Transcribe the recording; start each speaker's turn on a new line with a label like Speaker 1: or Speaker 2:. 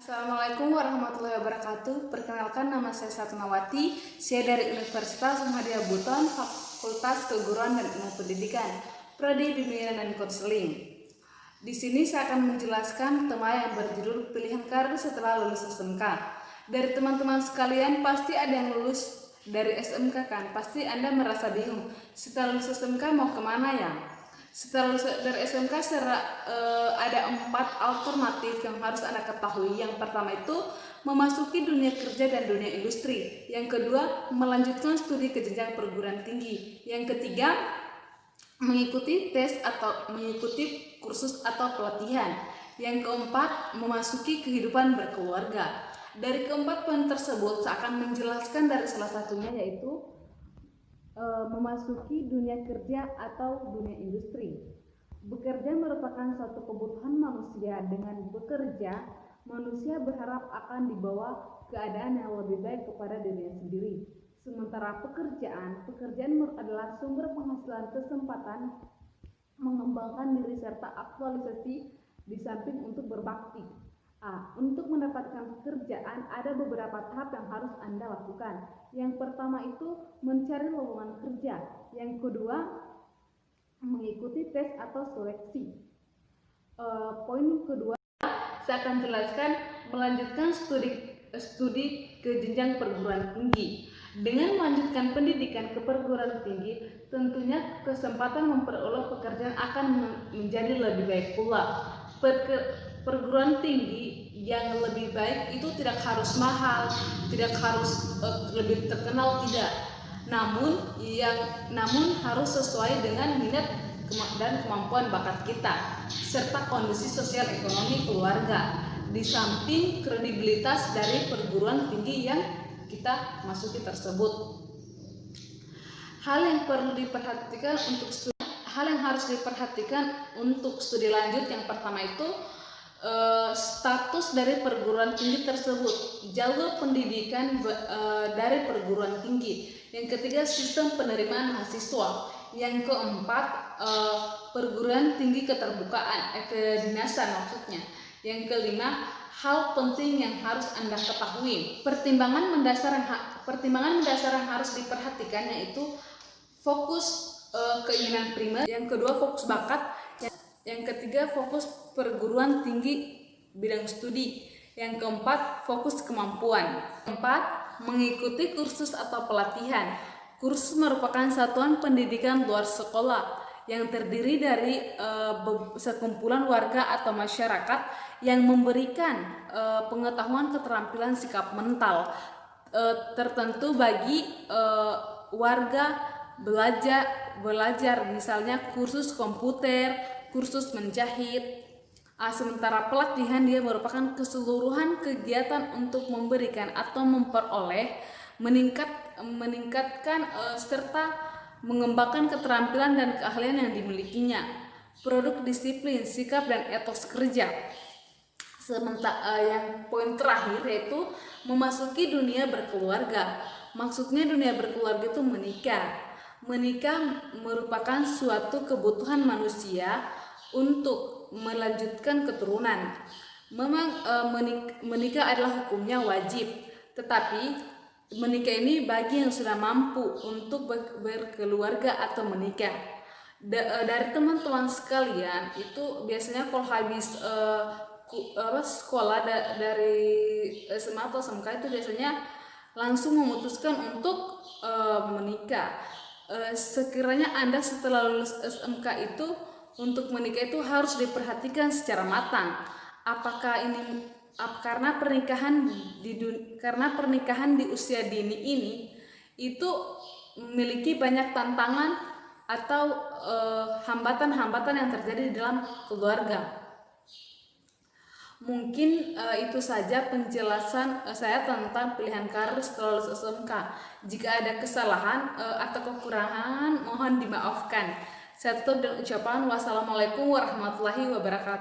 Speaker 1: Assalamualaikum warahmatullahi wabarakatuh. Perkenalkan, nama saya Satmawati. Saya dari Universitas Muhammadiyah Buton, Fakultas Keguruan dan Ilmu Pendidikan, Prodi Bimbingan dan Konseling. Di sini saya akan menjelaskan tema yang berjudul pilihan karir setelah lulus SMK. Dari teman-teman sekalian pasti ada yang lulus dari SMK kan? Pasti Anda merasa bingung. Setelah lulus SMK mau kemana ya? Setelah lulus dari SMK ada 4 alternatif yang harus Anda ketahui. Yang pertama itu memasuki dunia kerja dan dunia industri. Yang kedua, melanjutkan studi ke jenjang perguruan tinggi. Yang ketiga, mengikuti tes atau mengikuti kursus atau pelatihan. Yang keempat, memasuki kehidupan berkeluarga. Dari keempat poin tersebut, saya akan menjelaskan dari salah satunya, yaitu memasuki dunia kerja atau dunia industri. Bekerja merupakan suatu kebutuhan manusia. Dengan bekerja, manusia berharap akan dibawa keadaan yang lebih baik kepada dirinya sendiri. Sementara pekerjaan adalah sumber penghasilan, kesempatan mengembangkan diri serta aktualisasi di samping untuk berbakti. Untuk mendapatkan pekerjaan ada beberapa tahap yang harus Anda lakukan. Yang pertama itu mencari lowongan kerja. Yang kedua, mengikuti tes atau seleksi. Poin kedua, saya akan jelaskan melanjutkan studi ke jenjang perguruan tinggi. Dengan melanjutkan pendidikan ke perguruan tinggi, tentunya kesempatan memperoleh pekerjaan akan menjadi lebih baik pula. Perguruan tinggi yang lebih baik itu tidak harus mahal, tidak harus lebih terkenal, tidak. Namun harus sesuai dengan minat dan kemampuan bakat kita, serta kondisi sosial ekonomi keluarga, di samping kredibilitas dari perguruan tinggi yang kita masuki tersebut. Hal yang harus diperhatikan untuk studi lanjut, yang pertama itu status dari perguruan tinggi tersebut, jalur pendidikan dari perguruan tinggi. Yang ketiga, sistem penerimaan mahasiswa. Yang keempat, perguruan tinggi keterbukaan, kedinasan maksudnya. Yang kelima, hal penting yang harus Anda ketahui. Pertimbangan mendasar yang harus diperhatikan, yaitu fokus keinginan primer. Yang kedua, fokus bakat. Yang ketiga, fokus perguruan tinggi bidang studi. Yang keempat, fokus kemampuan. Keempat, mengikuti kursus atau pelatihan. Kursus merupakan satuan pendidikan luar sekolah yang terdiri dari sekumpulan warga atau masyarakat yang memberikan pengetahuan keterampilan sikap mental tertentu bagi warga belajar, misalnya kursus komputer, kursus menjahit. Sementara pelatihan dia merupakan keseluruhan kegiatan untuk memberikan atau memperoleh, meningkatkan serta mengembangkan keterampilan dan keahlian yang dimilikinya. Produk disiplin, sikap dan etos kerja. Sementara yang poin terakhir yaitu memasuki dunia berkeluarga. Maksudnya dunia berkeluarga itu menikah. Menikah merupakan suatu kebutuhan manusia untuk melanjutkan keturunan. Memang menikah adalah hukumnya wajib, tetapi menikah ini bagi yang sudah mampu untuk berkeluarga atau menikah. Dari teman-teman sekalian itu biasanya kalau habis sekolah dari SMA atau SMK itu biasanya langsung memutuskan untuk menikah. Sekiranya Anda setelah lulus SMK itu untuk menikah itu harus diperhatikan secara matang. Karena pernikahan di usia dini ini itu memiliki banyak tantangan atau hambatan-hambatan yang terjadi di dalam keluarga. Mungkin itu saja penjelasan saya tentang pilihan karir setelah lulus SMK. Jika ada kesalahan atau kekurangan, mohon dimaafkan. Saya tutup dengan ucapan wassalamualaikum warahmatullahi wabarakatuh.